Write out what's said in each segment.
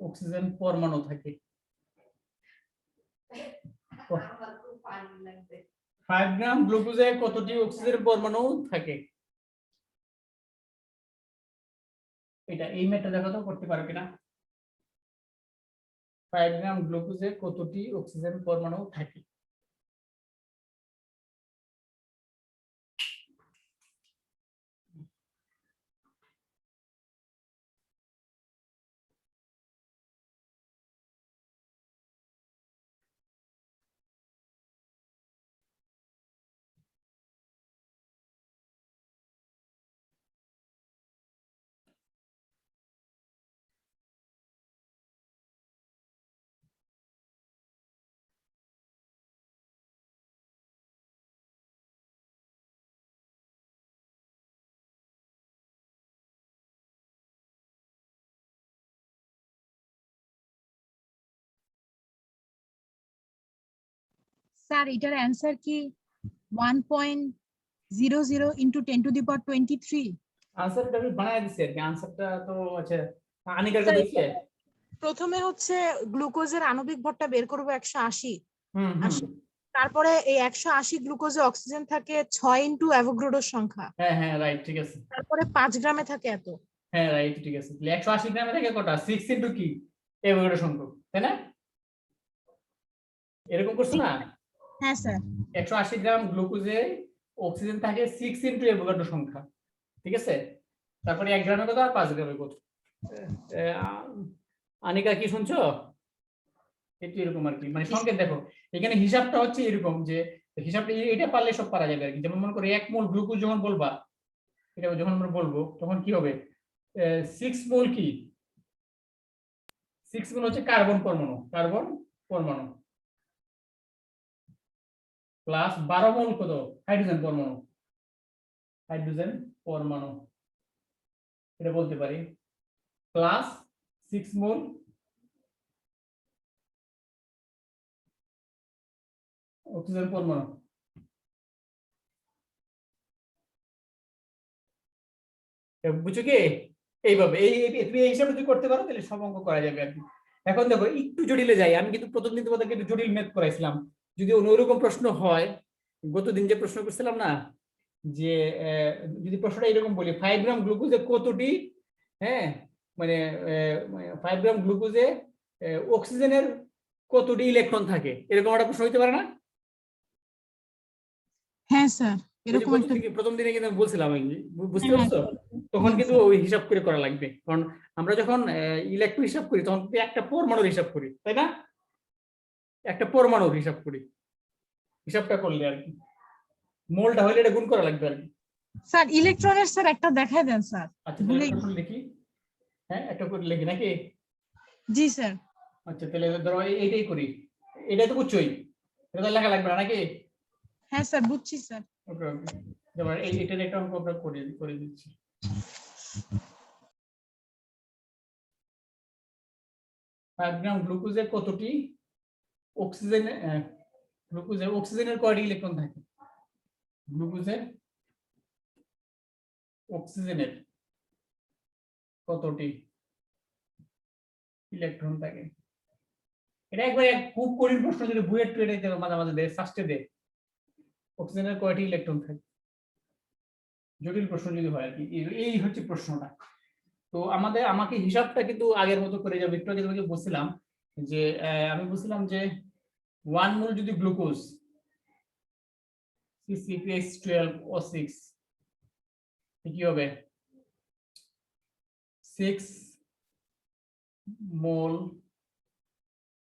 Oxygen পরমাণু থাকে? 5 গ্রাম গ্লুকোজে কতটি অক্সিজেন পরমাণু থাকে? এটা এই ম্যাথটা দেখো তো করতে পারো কিনা। 5 গ্রাম গ্লুকোজে কতটি অক্সিজেন পরমাণু থাকে? স্যার এটার অ্যানসার কি 1.00 into 10 to the power 23? আনসারটা আমি বানায় দিছি আর কি। আনসারটা তো আচ্ছা আনিকার স্যার, কাছে দিছে। প্রথমে হচ্ছে গ্লুকোজের আণবিক ভরটা বের করব 180। হুম হুম তারপরে এই 180 গ্লুকোজে অক্সিজেন থাকে 6 ইনটু অ্যাভোগাড্রোর সংখ্যা। হ্যাঁ হ্যাঁ রাইট ঠিক আছে। তারপরে 5 গ্রামে থাকে এত। হ্যাঁ রাইট ঠিক আছে। তাহলে 180 গ্রামে থেকে কটা 6 ইনটু কি অ্যাভোগাড্রো সংখ্যক, তাই না? এরকম করছ না? হ্যাঁ স্যার। 180 গ্রাম গ্লুকোজে অক্সিজেন থাকে 6 ইনটু অ্যাভোগাড্রো সংখ্যা, ঠিক আছে? তারপরে 1 গ্রামে কত আর 5 গ্রামে কত। আনিকা কি শুনছো? একটু এরকম আর কি, মানে সংকেত দেখো এখানে হিসাবটা হচ্ছে এরকম যে হিসাবটা এটা পারলে সব পারা যাবে আর কি। যেমন মনে করো 1 মোল গ্লুকোজ যখন বলবা, এটা যখন আমরা বলবো তখন কি হবে, 6 মোল কি 6 মোল হচ্ছে কার্বন পরমাণু, কার্বন পরমাণু প্লাস 12 মোল কত হাইড্রোজেন পরমাণু, হাইড্রোজেন পরমাণু এটা বলতে পারি, প্লাস 6 মোল অক্সিজেন পরমাণু। বুঝছো কি? এইভাবে তুমি এই হিসাবে যদি করতে পারো তাহলে সব অঙ্ক করা যাবে আর কি। এখন দেখো একটু জটিলে যাই, আমি কিন্তু প্রথম দিন তোমাদেরকে একটু জটিল ম্যাথ করাইছিলাম। যদি অন্যরকম প্রশ্ন হয়, গতদিন যে প্রশ্ন করছিলাম না যে যদি প্রশ্নটা এরকম বলি 5 গ্রাম গ্লুকোজে কতটি, হ্যাঁ মানে 5 গ্রাম গ্লুকোজে অক্সিজেনের কতটি ইলেকট্রন থাকে, এরকম একটা প্রশ্ন হইতে পারে না? হ্যাঁ স্যার, এরকম একটা। প্রথম দিনে কিন্তু বলছিলাম, বুঝতে হ্যাঁ, পারছো? তখন হ্যাঁ, কিন্তু স্যার। ওই হিসাব করে করা লাগবে, কারণ আমরা যখন ইলেকট্রন হিসাব করি তখন কিন্তু একটা পরমাণুর হিসাব করি, তাই না? একটা পরমাণুর হিসাব করি, হিসাবটা করলে আর কি মোলটা হলে এটা গুণ করা লাগবে আর কি। স্যার ইলেকট্রনের স্যার একটা দেখায় দেন স্যার। আচ্ছা ভুলে তাহলে একটা লিখি, হ্যাঁ একটা করে লিখি নাকি? জি স্যার। আচ্ছা তাহলে ধরো এইটাই করি, এটাই তো বুঝছোই, এটা তো লেখা লাগবে না নাকি? হ্যাঁ স্যার, বুঝছি স্যার। ওকে ওকে, যেমন এইটার একটা অঙ্ক আমরা করে করে দিচ্ছি। 5 গ্রাম গ্লুকোজে কতটি অক্সিজেন, অক্সিজেনের কয়টি ইলেকট্রন থাকে? গ্লুকোজে অক্সিজেনের কতটি ইলেকট্রন থাকে? এটা একবার খুব কঠিন প্রশ্ন, যদি বুয়েট টুয়েটে দেবে মাঝে মাঝে দেয়, ফার্স্টে দেয় অক্সিজেনের কয়টি ইলেকট্রন থাকে, জটিল প্রশ্ন যদি হয় আর কি। এই হচ্ছে প্রশ্নটা। তো আমাকে হিসাবটা কিন্তু আগের মতো করে যাবে। একটু আগে তোমাকে বলছিলাম যে আমি বলছিলাম যে 1 মোল যদি গ্লুকোজ CH12O6 কি হবে 6 মোল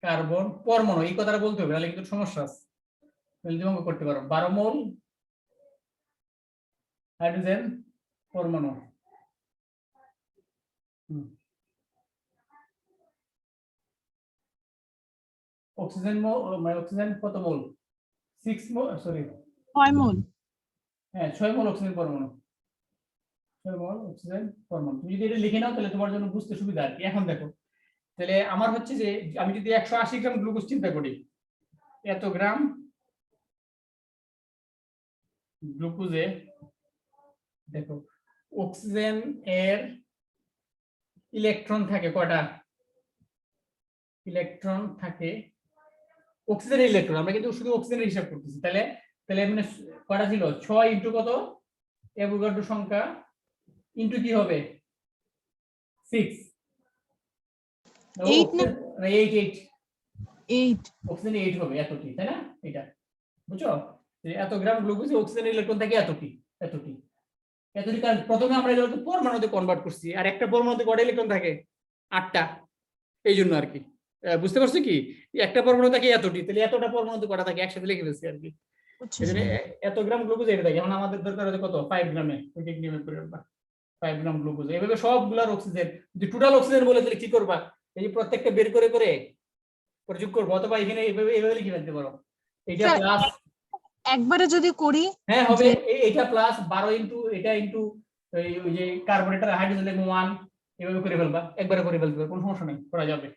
কার্বন পরমাণু, এই কথাটা বলতে হবে, তাহলে কিন্তু সমস্যা আছে। তাহলে তুমি অঙ্ক করতে পারো 12 মোল হাইড্রোজেন পরমাণু। অক্সিজেন মানে অক্সিজেন কত মোল 6 মোল, সরি 6 মোল। হ্যাঁ 6 মোল অক্সিজেন পরমাণু, 6 মোল অক্সিজেন পরমাণু। তুমি যদি এটা লিখে নাও তাহলে তোমার জন্য বুঝতে সুবিধা আর কি। এখন দেখো তাহলে আমার হচ্ছে যে আমি যদি 180 গ্রাম গ্লুকোজ চিন্তা করি, এত গ্রাম গ্লুকোজে দেখো অক্সিজেন এর ইলেকট্রন থাকে কয়টা, ইলেকট্রন থাকে, অক্সিজেনের ইলেকট্রন, আমরা কিন্তু শুধু অক্সিজেনের হিসাব করতেছি, তাহলে তাহলে মানে কয়টা ছিল 6 ইনটু কত অ্যাভোগাড্রো সংখ্যা ইনটু কি হবে 6 8 না 8 8 অক্সিজেন 8 হবে এতটি, তাই না? এটা বুঝছো, যে এত গ্রাম গ্লুকোজে অক্সিজেনের ইলেকট্রন থাকে এতটি এতটি এতটি। কারণ প্রথমে আমরা এটা পরমাণুতে কনভার্ট করছি, আর একটা পরমাণুতে কয়টা ইলেকট্রন থাকে 8টা, এই জন্য আর কি। বুঝতে পারছো কি, একটা পরমাণু থাকে এতটি, তাহলে এতটা পরমাণুতে কটা থাকে একসাথে লিখে ফেলছি আর কি। বুঝছি এই জন্য স্যার। এত গ্রাম গ্লুকোজ এটা থাকে। এখন আমাদের দরকার হচ্ছে কত 5 গ্রামে, ওইটা নিয়মে করে রাখবা 5 গ্রাম গ্লুকোজ। এইভাবে সবগুলার অক্সিজেন, যদি টোটাল অক্সিজেন বলে তাহলে কি করবা, এই যে প্রত্যেকটা বের করে করে যোগ করবো, অথবা এখানে এইভাবে এইভাবে লিখে ফেলতে পারো, এইটা স্যার প্লাস, একবারে যদি করি হ্যাঁ হবে, যে এইটা প্লাস 12 ইনটু এটা ইনটু ওই যে কার্বনেটার হাইড্রোজেন লিখবো 1, এভাবে করে ফেলবা, একবারে করে ফেলতে পারো, কোনো সমস্যা নেই, করা যাবে।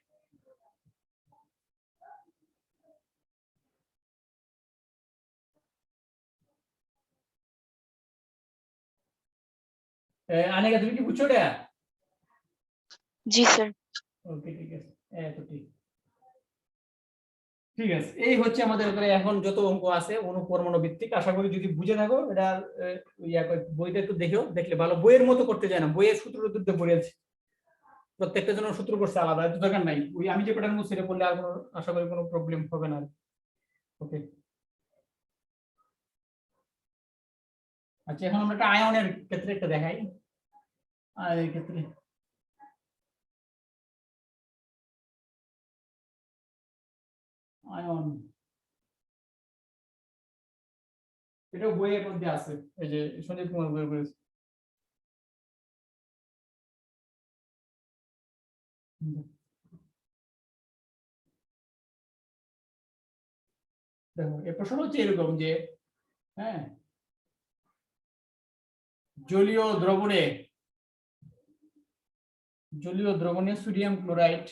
আনিকা তুমি কি বুঝছো এটা? জি স্যার। ওকে ঠিক আছে, এত ঠিক, ঠিক আছে। এই হচ্ছে আমাদের উপরে এখন যত অঙ্ক আছে অনুপরমাণু ভিত্তিক। আশা করি যদি বুঝে থাকো এটা, বইটা একটু দেখো, দেখলে ভালো। বইয়ের মতো করতে যায় না, বইয়ের সূত্র দুটো বলেছি, প্রত্যেকটা জন্য সূত্র করছে আলাদা, এত দরকার নাই। ওই আমি যে প্যাটার্ন সেটা বললে আর কোনো, আশা করি কোনো প্রবলেম হবে না। ওকে, আচ্ছা এখন আমরা একটা আয়নের ক্ষেত্রে একটা দেখাই। আয়নের ক্ষেত্রে আয়ন, এটা বইয়ের মধ্যে আছে, এই যে সঞ্জীব কুমার বইয়ে বলেছে। দেখো এই প্রশ্ন হচ্ছে এরকম যে, হ্যাঁ, জলীয় দ্রবণে সোডিয়াম ক্লোরাইড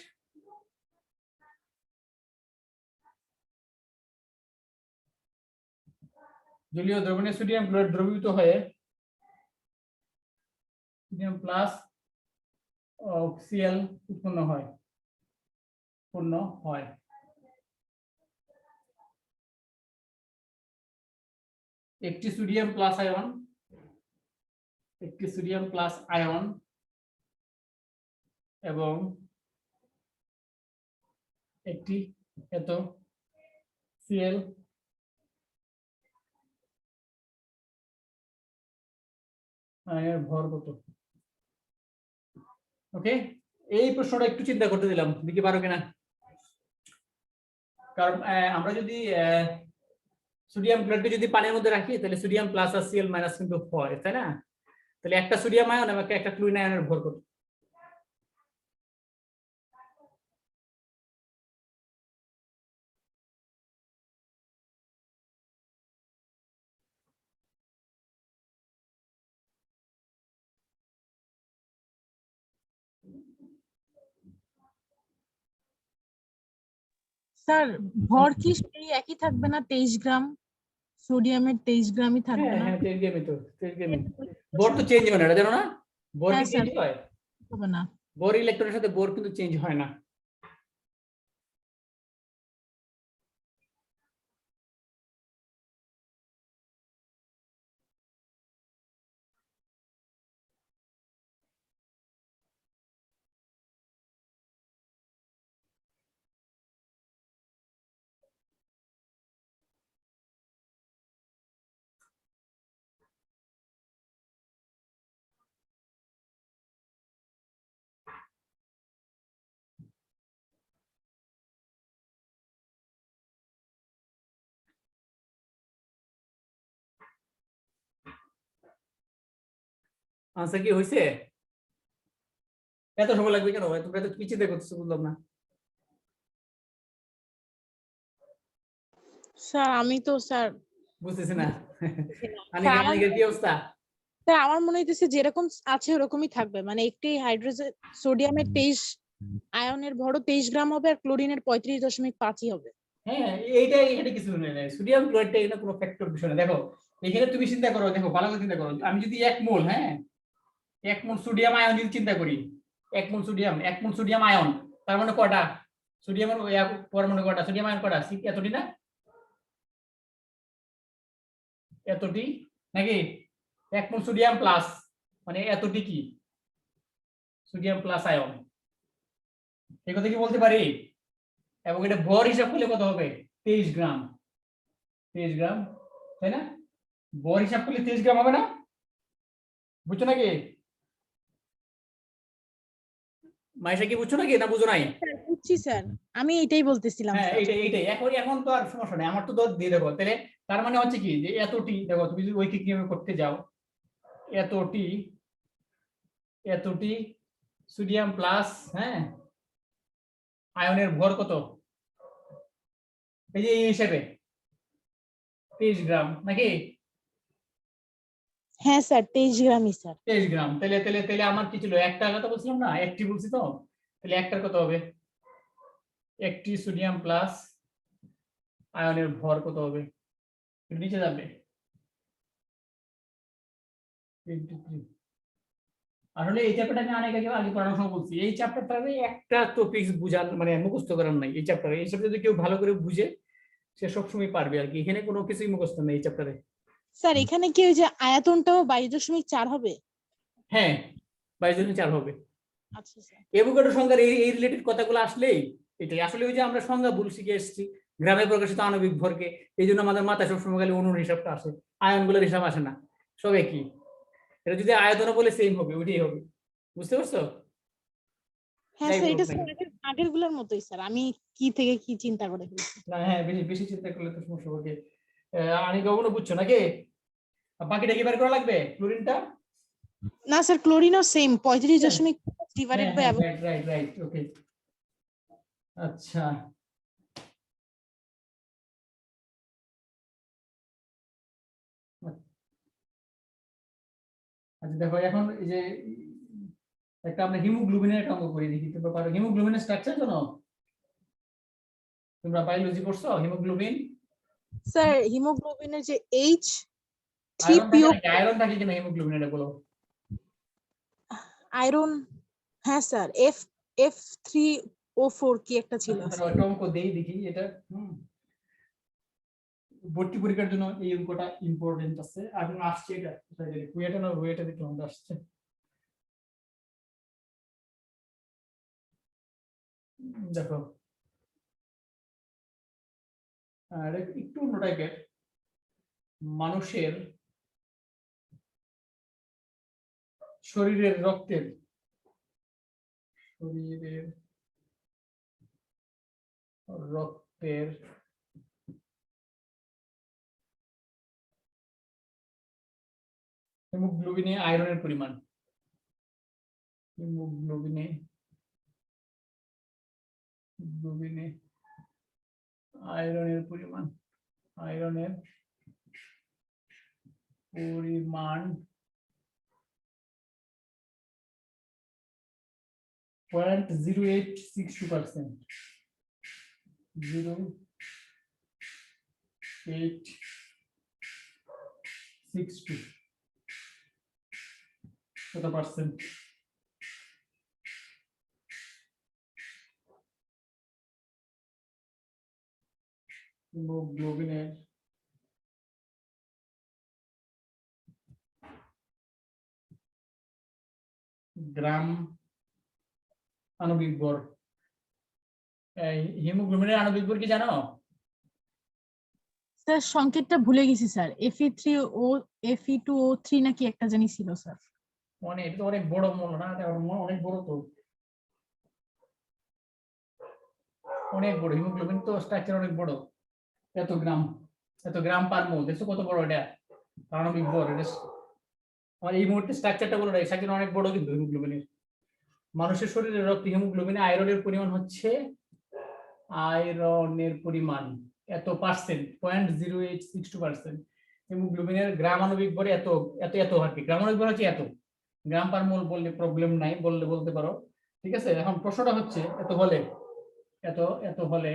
দ্রবীভূত হয়ে সোডিয়াম প্লাস অক্সিয়াল উৎপন্ন হয় একটি সোডিয়াম প্লাস আয়ন এবং একটি এত সিএল আয়নের ভর কত? ওকে, এই প্রশ্নটা একটু চিন্তা করতে দিলাম, দেখি পারো কিনা। কারণ আমরা যদি সোডিয়াম ক্লোরাইডকে যদি পানির মধ্যে রাখি, তাহলে সোডিয়াম প্লাস আর সিএল মাইনাস কিন্তু হয়, তাই না? তাহলে একটা সোডিয়াম আয়ন এবং একটা ক্লোরিন আয়নের ভর কত? স্যার ভর কি সেই একই থাকবে না? 23 গ্রাম, সোডিয়ামের 23 গ্রামই থাকবে হ্যাঁ না? হ্যাঁ, 23 গ্রামই তো, 23 গ্রামই। ভর তো চেঞ্জ হয় না, এটা জানো না? ভর কি হ্যাঁ স্যার, চেঞ্জ হয়? হবে না। ভর ইলেকট্রনের সাথে ভর কিন্তু চেঞ্জ হয় না। আনসার কি হয়েছে? এত সময় লাগবে কেন ভাই, তোমরা তো কি চিন্তা করতেছো বুঝলাম না। স্যার আমি তো স্যার বুঝতেছি না। স্যার আমার আনিকের কি অবস্থা? স্যার আমার মনে হইতেছে যেরকম আছে ওরকমই থাকবে, মানে একটি হাইড্রোজেন সোডিয়ামের 23 আয়নের ভরও 23 গ্রাম হবে আর ক্লোরিনের 35.5ই হবে। হ্যাঁ, এটা কিছু নেই, সোডিয়াম ক্লোরাইডটা এটা কোনো ফ্যাক্টর বিষয় না। দেখো এখানে তুমি চিন্তা করো, দেখো ভালো করে চিন্তা করো, আমি যদি 1 মোল, হ্যাঁ 1 মোল সোডিয়াম আয়ন যদি চিন্তা করি, 1 মোল সোডিয়াম আয়ন, তার মানে কয়টা সোডিয়ামের পরমাণু কয়টা, সোডিয়াম আয়ন কয়টা, এতটি না, এতটি নাকি? 1 মোল সোডিয়াম প্লাস মানে এতটি কি সোডিয়াম প্লাস আয়ন, এই কথা কি বলতে পারি? এবং এটা ভর হিসাব করলে কত হবে? 23 গ্রাম, 23 গ্রাম, তাই না? ভর হিসাব করলে 23 গ্রাম হবে না? বুঝছো নাকি মাইশা, কি বুঝছো নাকি না বুঝো নাই? স্যার বুঝছি স্যার, আমি এটাই বলতেছিলাম হ্যাঁ, স্যার। এইটাই এখন তো আর সমস্যা নেই, আমার তো দিয়ে দেবো তাহলে। তার মানে হচ্ছে কি যে এতটি, দেখো তুমি যদি ঐকিক নিয়মে করতে যাও, এতটি এতটি সোডিয়াম প্লাস, হ্যাঁ, আয়নের ভর কত, এই যে এই হিসেবে 23 গ্রাম নাকি? হ্যাঁ স্যার 23 গ্রামই স্যার। 23 গ্রাম, তাহলে তাহলে তাহলে আমার কি ছিল, একটা কথা বলছিলাম না, একটি বলছি তো, তাহলে একটার কত হবে, একটি সোডিয়াম প্লাস আয়নের ভর কত হবে, একটু নিচে যাবে 23। আসলে এই চ্যাপ্টারটা আমি অনেক আগে পড়ানোর সময় বলছি, এই চ্যাপ্টারটারে একটা টপিকস বুঝান মানে মুখস্থ করার নাই, এই চ্যাপ্টারে এই চ্যাপ্টার যদি কেউ ভালো করে বুঝে সে সবসময় পারবে আর কি, এখানে কোনো কিছুই মুখস্থ নেই এই চ্যাপ্টারে। স্যার এখানে কি ওই যে আয়তনটাও 22.4 হবে? হ্যাঁ, 22.4 হবে। আচ্ছা স্যার। এভোগাড্রো সংখ্যার এই রিলেটেড কথাগুলো আসলেই এটাই আসলে ওই যে আমরা সংজ্ঞা ভুল শিখে এসেছি, গ্রামে প্রকাশিত আণবিক ভরকে, এই জন্য আমাদের মাথায় সবসময় খালি অণুর হিসাবটা আসে, আয়নগুলোর হিসাব আসে না, সব একই। এটা যদি আয়তন বলে সেম হবে, ওইটাই হবে, বুঝতে পারছো? হ্যাঁ যাই স্যার, বলুক এটা না স্যার কেন। আগের গুলোর মতোই স্যার, আমি কি থেকে কি চিন্তা করে ফেলছি। না, হ্যাঁ, বেশি বেশি চিন্তা করলে তো সমস্যা হবে। আমি কখনো বুঝছো নাকি? আর বাকিটা কি বের করা লাগবে, ক্লোরিনটা? না স্যার, ক্লোরিনও সেম 35.5 হ্যাঁ ডিভাইডেড বাই। হ্যাঁ, রাইট রাইট রাইট, ওকে। আচ্ছা, আচ্ছা দেখো এখন এই যে একটা আমরা হিমোগ্লোবিনের একটা অঙ্ক করি, দেখি তোমরা পারো হিমোগ্লোবিনের স্ট্রাকচার জানো? তোমরা বায়োলজি পড়ছো হিমোগ্লোবিন? স্যার হিমোগ্লোবিনের যে আয়রন থাকে H3PO, নাকি, আয়রন থাকে কিনা হিমোগ্লোবিন, এটা বলো। আয়রন, হ্যাঁ স্যার F3O4 কি একটা ছিল আচ্ছা, তাহলে স্যার। একটা অঙ্ক দেই দেখি এটা। ভর্তি পরীক্ষার জন্য এই অঙ্কটা ইম্পর্টেন্ট আছে, এখন আসছে এটা কুয়েটা না রুয়েটা দেখতে আমাদের আসছে। দেখো, আর একটু অন্য টাইপের, মানুষের শরীরের শরীরের রক্তের হিমোগ্লোবিনে আয়রনের পরিমাণ, হিমোগ্লোবিনে গ্লোবিনে আয়রনের পরিমাণ, আয়রনের পরিমাণ 0.0862%, 0.862 কত পার্সেন্ট? হিমোগ্লোবিনের গ্রাম আণবিক ভর, হিমোগ্লোবিনের আণবিক ভর কি জানো? স্যার সংকেতটা ভুলে গেছি স্যার, Fe2O3 নাকি একটা জানি ছিল স্যার। মানে এটা তো অনেক বড় মূল না, এটা অনেক বড় তো, অনেক বড় হিমোগ্লোবিন তো স্ট্রাকচার অনেক বড়, এত গ্রাম পার মোল, দেখছো কত বড় এটা আণবিক ভর। এটা আমার এই মুহূর্তে স্ট্রাকচারটা বলে রাখি, স্ট্রাকচার অনেক বড় কিন্তু হিমোগ্লোবিনের। মানুষের শরীরে রক্তে হিমোগ্লোবিনে আয়রনের পরিমাণ হচ্ছে, আয়রনের পরিমাণ এত পার্সেন্ট, 0.0862%। হিমোগ্লোবিনের গ্রাম আণবিক ভর এত এত এত আর কি, গ্রাম আণবিক ভর হচ্ছে এত, গ্রাম পার মোল বললে প্রবলেম নাই, বলতে পারো, ঠিক আছে। এখন প্রশ্নটা হচ্ছে এত হলে, এত এত হলে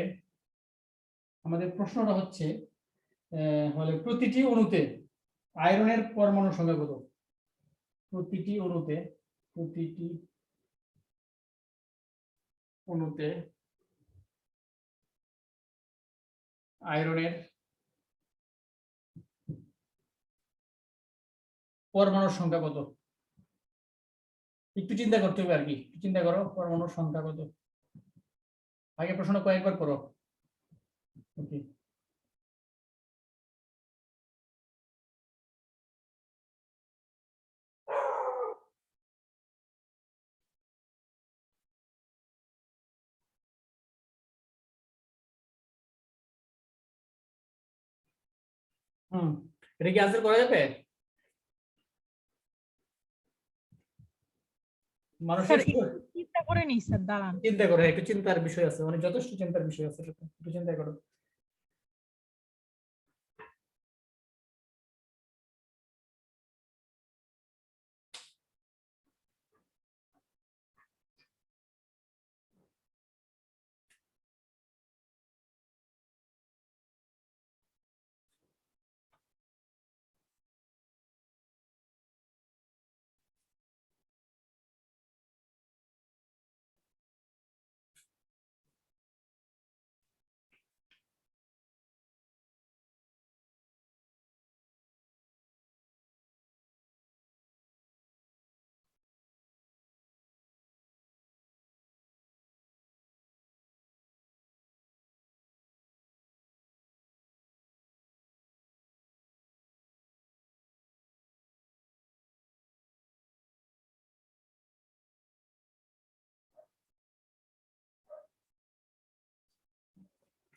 আমাদের প্রশ্নটা হচ্ছে হলে প্রতিটি অণুতে আয়রনের পরমাণু সংখ্যা কত, প্রতিটি অণুতে আয়রনের পরমাণুর সংখ্যা কত? একটু চিন্তা করতে হবে আর কি, চিন্তা করো পরমাণুর সংখ্যা কত। আগে প্রশ্ন কয়েকবার করো। ওকে, এটা কি আনসার করা যাবে? মানুষের চিন্তা করে নিই স্যার, দাঁড়ান। চিন্তা করে, একটু চিন্তার বিষয় আছে, মানে যথেষ্ট চিন্তার বিষয় আছে, একটু চিন্তা করো।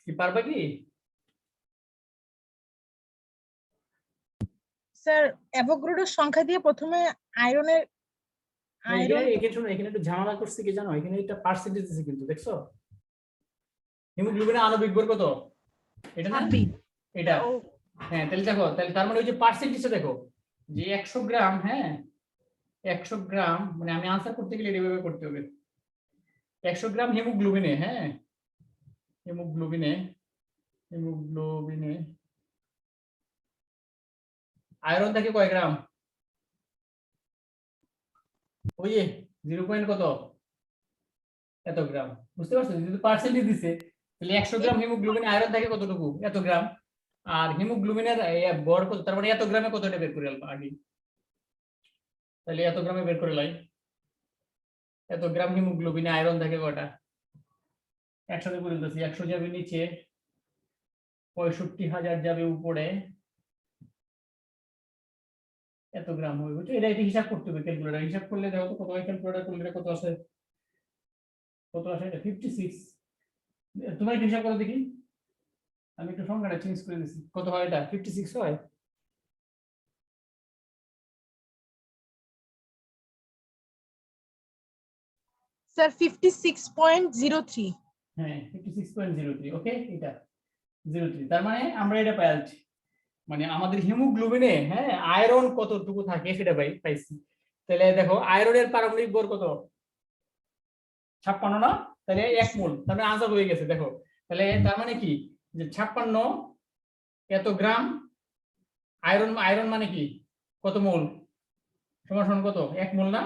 কি পারবা কি? স্যার অ্যাভোগাড্রোর সংখ্যা দিয়ে প্রথমে আয়রনের এখানে এখানে শোনো, এখানে একটু ঝামেলা করছে কি জানো, এখানে একটা পার্সেন্টেজ দিছে কিন্তু, দেখছো হিমোগ্লোবিনের আণবিক ভর কত? এটা না, এটা। হ্যাঁ, তাহলে দেখো, তাহলে তার মানে ওই যে পার্সেন্টেজটা দেখো, যে 100 গ্রাম, হ্যাঁ 100 গ্রাম, মানে আমি আনসার করতে গেলে এইভাবে করতে হবে। 100 গ্রাম হিমোগ্লোবিনে, হ্যাঁ হিমোগ্লোবিনে হিমোগ্লোবিনে আয়রন থাকে কয় গ্রাম? ওই যে 0 কত এত গ্রাম। বুঝতে পারছো, যদি পার্সেন্টেজ দিছে, তাহলে 100 গ্রাম হিমোগ্লোবিনে আয়রন থাকে কতটুকু? এত গ্রাম। আর হিমোগ্লোবিনের ভর কত, তার মানে এত গ্রামে কতটা বের করে আনবো আগে। তাহলে এত গ্রামে বের করে লাই, এত গ্রাম হিমোগ্লোবিনে আয়রন থাকে কয়টা? একসাথে করে দিতেছি, 100 যাবে নিচে, 65,000 যাবে উপরে, এত গ্রাম হবে। বুঝছো, এটা হিসাব করতে হবে, ক্যালকুলেটর হিসাব করলে দেখো তো কত হয়, ক্যালকুলেটর করলে কত আসে, কত আসে এটা 56। তোমার একটু হিসাব করো দেখি, আমি একটু সংখ্যাটা চেঞ্জ করে দিচ্ছি, কত হয় এটা? 56 হয়। স্যার 56.03। হ্যাঁ 56.03, ওকে, এটা 03, তার মানে আমরা এটা পাইছি, মানে আমাদের হিমোগ্লোবিনে, হ্যাঁ আয়রন কতটুকু থাকে সেটা পাইছি। তাহলে দেখো আয়রনের পারমাণবিক ভর কত? 56 না? তাহলে 1 মোল, তার মানে আনসার হয়ে গেছে। দেখো তাহলে তার মানে কি, যে 56 এত গ্রাম আয়রন, আয়রন মানে কি কত মোল, সমান সমান কত? 1 মোল না?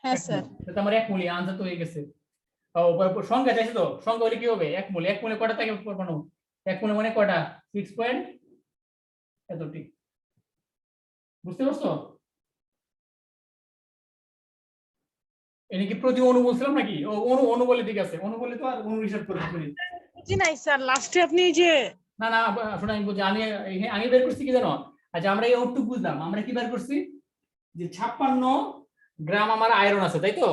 হ্যাঁ 1 স্যার। মোল, তাহলে আমার 1 মোলই আনসার তো হয়ে গেছে। ও সংখ্যা চাইছে তো, সংখ্যা হলে কি হবে? 1 মোল, 1 মোলে কয়টা থাকে পরমাণু? 1 মোলে মানে কয়টা? 6 পয়েন্ট এতটি। বুঝতে পারছো? এটা কি প্রতি অণু বলছিলাম নাকি? ও অণু, অণু বলে ঠিক আছে, অণু বলে তো আর অণু হিসাব করতে পারি। জি নাই স্যার, লাস্টে আপনি যে না না, শোনো আমি বলছি, আমি আমি বের করছি কি জানো? আচ্ছা আমরা এই অটুকু বুঝলাম, আমরা কি বের করছি, যে 56 গ্রাম আমার আয়রন আছে, তাই তো?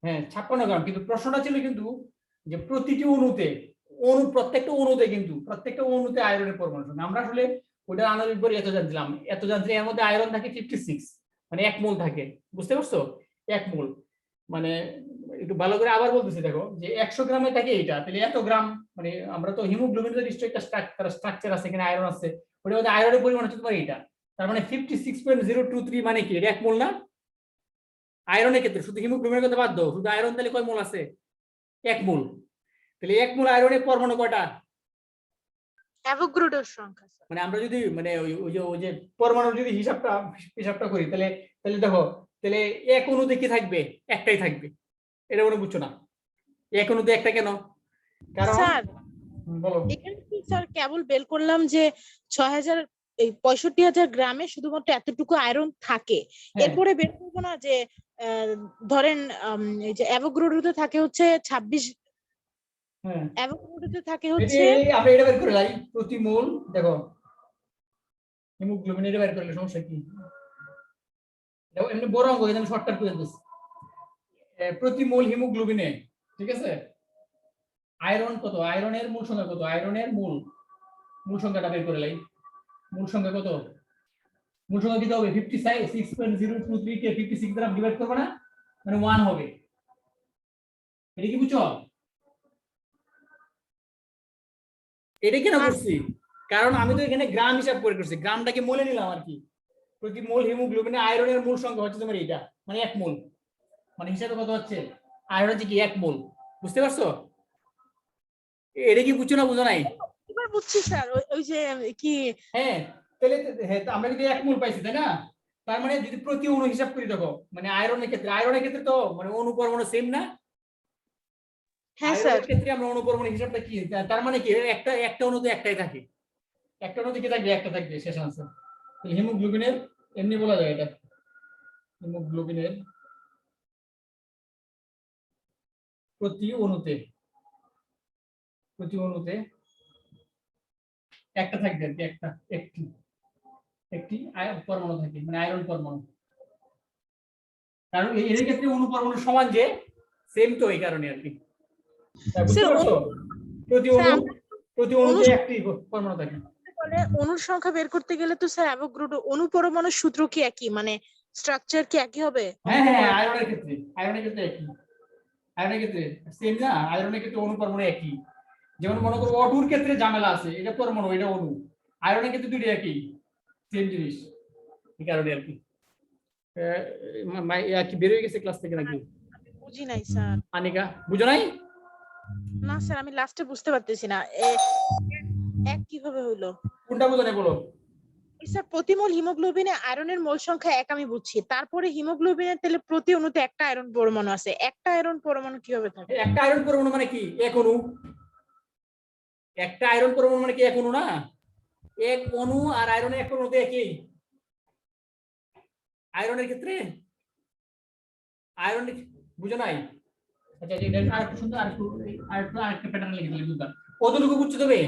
হ্যাঁ 56 গ্রাম, কিন্তু প্রশ্নটা ছিল কিন্তু যে প্রতিটি অণুতে, অণু প্রত্যেকটা অণুতে, কিন্তু প্রত্যেকটা অণুতে আয়রনের পরমাণু আছে। আমরা আসলে ওটা আণবিক ভর এত জানছিলাম, এত জানছি, এর মধ্যে আয়রন থাকে 56, মানে 1 মোল থাকে। বুঝতে পারছো? 1 মোল মানে, একটু ভালো করে আবার বলতেছি, দেখো যে 100 গ্রামে থাকে এটা, তাহলে এত গ্রাম, মানে আমরা তো হিমোগ্লোবিনের নিশ্চয়ই একটা স্ট্রাকচার আছে, এখানে আয়রন আছে, ওটার মধ্যে আয়রনের পরিমাণ হচ্ছে তোমার এটা, তার মানে 56.023 মানে কি, এটা 1 মোল না? আয়রনের ক্ষেত্রে, শুধু হিমোগ্লোবিনের কথা বাদ দাও, শুধু আয়রন তাহলে কয় মোল আছে? 1 মোল। তাহলে 1 মোল আয়রনের পরমাণু কয়টা? অ্যাভোগাড্রোর সংখ্যা স্যার। মানে আমরা যদি মানে ওই যে পরমাণুর যদি হিসাবটা করি, তাহলে তাহলে দেখো, তাহলে এক অণুতে কি থাকবে? একটাই থাকবে। এটা মনে বুঝছো না? এক অণুতে একটা কেন? কারণ স্যার বলো। এখানে স্যার কেবল বের করলাম যে 65,000 গ্রামে শুধুমাত্র এতটুকু আয়রন থাকে, হ্যাঁ এরপরে বের করবো না যে ধরেন এই যে অ্যাভোগাড্রোতে থাকে হচ্ছে 26, হ্যাঁ অ্যাভোগাড্রোতে থাকে এই হচ্ছে এই আমরা এটা বের করে লাই প্রতি মোল। দেখো হিমোগ্লোবিন এটা বের করলে সমস্যা কি? দেখো এমনি বড় অঙ্ক কিন্তু আমি শর্টকাট করে দিচ্ছি। প্রতি মোল হিমোগ্লোবিনে, ঠিক আছে, আয়রন কত, আয়রনের মূল সংখ্যা কত, আয়রনের মূল সংখ্যাটা বের করে লাই। মূল সংখ্যা কত? মূল সংখ্যা দিতে হবে 56.023 কে 56 দ্বারা ডিভাইড করবে না, মানে 1 হবে। এটা কি বুঝছো? এটা কেন করছি? কারণ আমি তো এখানে গ্রাম হিসাব করে করছি, গ্রামটাকে মোলে নিলাম আর কি। প্রতি মোল হিমোগ্লোবিনে আয়রনের মূল সংখ্যা হচ্ছে তোমার এইটা, মানে 1 মোল, মানে হিসাবে কত হচ্ছে, আয়রন হচ্ছে কি 1 মোল। বুঝতে পারছো? এটা কি বুঝছো না বুঝো নাই? এবার বুঝছি স্যার, ওই যে কি হ্যাঁ, তাহলে হ্যাঁ, আমরা যদি 1 মোল পাইছি তাই না, তার মানে যদি প্রতি অণু হিসাব করি দেখো, মানে আয়রনের ক্ষেত্রে তো মানে অণু পরমাণু সেম না। হ্যাঁ স্যার আয়রনের ক্ষেত্রে আমরা অণু পরমাণু হিসাবটা কি, তার মানে কি একটা অণুতে একটাই থাকে, একটা অণুতে কি থাকবে, একটা থাকবে, শেষ আনসার। তাহলে হিমোগ্লোবিনের এমনি বলা যায় এটা, হিমোগ্লোবিনের প্রতি অণুতে একটা থাকবে আর কি, একটি পরমাণু থাকে, মানে আয়রন পরমাণু। কারণ এর ক্ষেত্রে অণু পরমাণু সমান যে, সেম তো এই কারণে আর কি। বুঝতে স্যার পারছো? প্রতি স্যার অণুতে একটি পরমাণু থাকে। বলে অণুর সংখ্যা বের করতে গেলে তো স্যার অ্যাভোগাড্রো অণু পরমাণুর সূত্র কি একই, মানে স্ট্রাকচার কি একই হবে? হ্যাঁ হ্যাঁ, আয়রনের ক্ষেত্রে একই, আয়রনের ক্ষেত্রে সেম না, আয়রনের ক্ষেত্রে অণু পরমাণু একই। যেমন মনে করো অণুর ক্ষেত্রে ঝামেলা আছে, এটা পরমাণু এটা অণু, আয়রনের ক্ষেত্রে দুটো একই, সেম জিনিস, এই কারণে আর কি। কি বের হয়ে গেছে ক্লাস থেকে নাকি? আমি বুঝি নাই স্যার। আনিকা বুঝো নাই? না স্যার আমি লাস্টে বুঝতে পারতেছি না এক কিভাবে হইলো। কোনটা বুঝো নাই বলো? স্যার প্রতি মোল হিমোগ্লোবিনে আয়রনের মোল সংখ্যা 1 আমি বুঝছি, তারপরে হিমোগ্লোবিনের তাহলে প্রতি অণুতে একটা আয়রন পরমাণু আছে, একটা আয়রন পরমাণু কিভাবে থাকে? একটা আয়রন পরমাণু মানে কি এক অণু, একটা আয়রন পরমাণু মানে কি এক অণু না, এক অণু আর আয়রনের এক অণুতে একই। আয়রনের ক্ষেত্রে আয়রন বুঝো নাই? আচ্ছা এটা আরেকটু সুন্দর, আরেকটা প্যাটার্ন লিখে দিলে বুঝবা। কতটুকু বুঝছো তবে?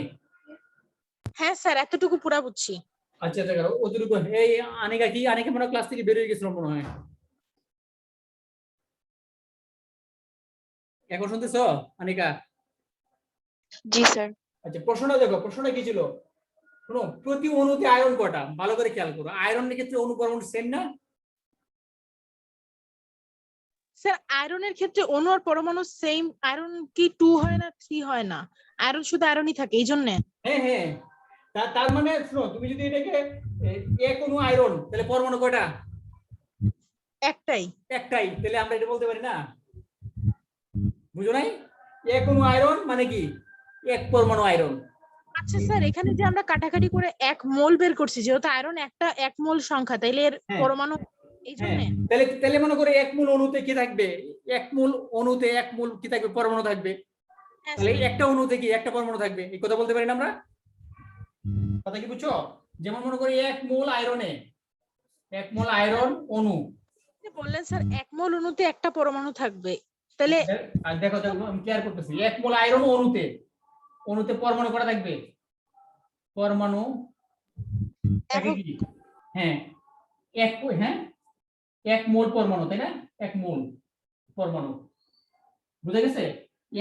হ্যাঁ স্যার এতটুকু পুরা বুঝছি। আচ্ছা আচ্ছা, কতটুকু? এই আনিকা মনে ক্লাস থেকে বের হয়ে গেছিল মনে হয়। এখন শুনতেছো আনিকা? জি স্যার। আচ্ছা প্রশ্নটা দেখো, প্রশ্নটা কি ছিল শোনো, প্রতি অণুতে আয়রন কটা, ভালো করে খেয়াল করো। আয়রনের ক্ষেত্রে অণু পরমাণু সেম না? স্যার আয়রনের ক্ষেত্রে অণু আর পরমাণু সেম, আয়রন কি 2 হয় না 3 হয় না, আয়রন শুধু আয়রনই থাকে এই জন্য। হ্যাঁ হ্যাঁ, তার মানে শোনো, তুমি যদি এটাকে এক অণু আয়রন, তাহলে পরমাণু কয়টা? একটাই। একটাই, তাহলে আমরা এটা বলতে পারি না? বুঝো নাই? এক অণু আয়রন মানে কি এক পরমাণু আয়রন। আচ্ছা স্যার এখানে যে আমরা কাটাকাটি করে 1 মোল বের করছি, যেহেতু আয়রন একটা 1 মোল সংখ্যা, তাইলে এর হ্যাঁ। পরমাণু এই জন্য। হ্যাঁ, তাহলে মনে করে এক মোল অণুতে কি থাকবে, এক মোল অণুতে এক মোল কি থাকবে, পরমাণু থাকবে। হ্যাঁ তাহলে স্যার। একটা অণুতে কি একটা পরমাণু থাকবে, এই কথা বলতে পারি না আমরা? কথা কি বুঝছো? যেমন মনে করি এক মোল আয়রনে, এক মোল আয়রন অণু। যে বললেন স্যার 1 মোল অণুতে একটা পরমাণু থাকবে, তাহলে আর দেখো দেখো আমি ক্লিয়ার করতেছি, এক মোল আয়রন অণুতে পরমাণু কটা থাকবে, পরমাণু থাকে কি? হ্যাঁ হ্যাঁ, এক মোল পরমাণু, তাই না? এক মোল পরমাণু, বুঝা গেছে?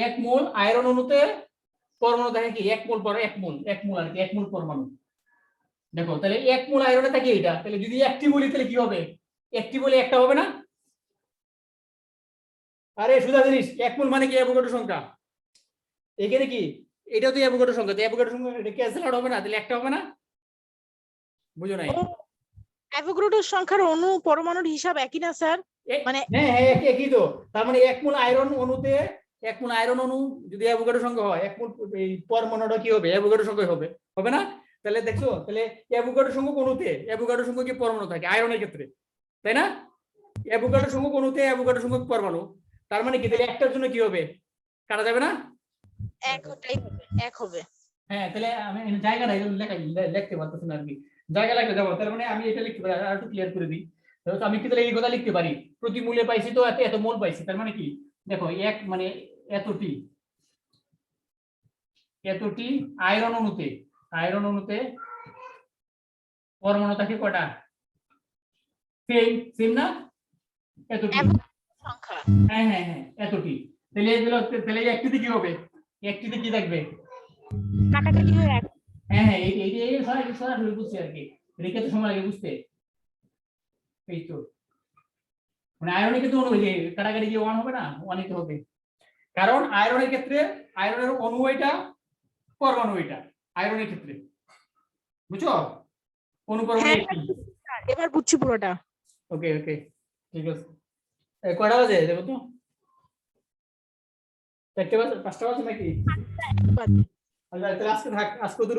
এক মোল আয়রন অণুতে পরমাণু থাকে কি, এক মোল আর কি, এক মোল পরমাণু। দেখো তাহলে এক মোল আয়রনে থাকে এটা, তাহলে যদি একটি বলি তাহলে কি হবে, একটি বলে একটা হবে না? আরে সুদা জিনিস, এক মোল মানে কি অ্যাভোগাড্রো সংখ্যা, এখানে কি এটাও তো অ্যাভোগাড্রো সংখ্যা, তো অ্যাভোগাড্রো সংখ্যা এটা ক্যান্সেল আউট হবে না, তাহলে একটা হবে না? বুঝো নাই? অ্যাভোগাড্রোর সংখ্যার অণু পরমাণুর হিসাব একই না স্যার? মানে হ্যাঁ হ্যাঁ একই তো, তার মানে এক মোল আয়রন অণুতে, এক মোল আয়রন অণু যদি অ্যাভোগাড্রো সংখ্যা হয়, এক মোল এই পরমাণুটা কি হবে, অ্যাভোগাড্রো সংখ্যা হবে, হবে না? তাহলে দেখছো, তাহলে অ্যাভোগাড্রো সংখ্যক অণুতে অ্যাভোগাড্রো সংখ্যক কি পরমাণু থাকে আয়রনের ক্ষেত্রে, তাই না? অ্যাভোগাড্রো সংখ্যক অণুতে অ্যাভোগাড্রো সংখ্যক পরমাণু, তার মানে কি তাহলে একটার জন্য কি হবে, কাটা যাবে না? এক ওটাই হবে, এক হবে। হ্যাঁ, তাহলে আমি জায়গা নাই লিখতে পারতেছি না আর কি, জায়গা লাগবে যাবো। তার মানে আমি এটা লিখতে পারি, আর একটু ক্লিয়ার করে দিই। তো আমি কি তাহলে এই কথা লিখতে পারি, প্রতি মূলে পাইছি তো এত এত মোল পাইছি, তার মানে কি দেখো এক মানে এতটি এতটি আয়রন অণুতে পরমাণু থাকে কটা, সেম সেম না, এতটি। সংখ্যা হ্যাঁ হ্যাঁ হ্যাঁ, এতটি। তাহলে এগুলো, তাহলে এই একটিতে কি হবে, একটিতে কি থাকবে? কাটাকাটি হয়ে এক হ্যাঁ হ্যাঁ, এই সরাসরি বুঝছি আর কি, রেখে তো সময় লাগে বুঝতে। এই তো মানে আয়রনের ক্ষেত্রে অনু যে কাটাকাটি যে ওয়ান হবে না, ওয়ানই তো হবে, কারণ আয়রনের ক্ষেত্রে আয়রনের অণু এটা, পরমাণু এটা, আয়রনের ক্ষেত্রে, বুঝছো? অণু পরমাণু হ্যাঁ একই। এবার বুঝছি পুরোটা। ওকে ওকে, ঠিক আছে। কয়টা বাজে দেখো তো, 4টে বাজে, 5টা বাজে নাকি? বাদ। আচ্ছা, তাহলে আজকে থাক, আজকে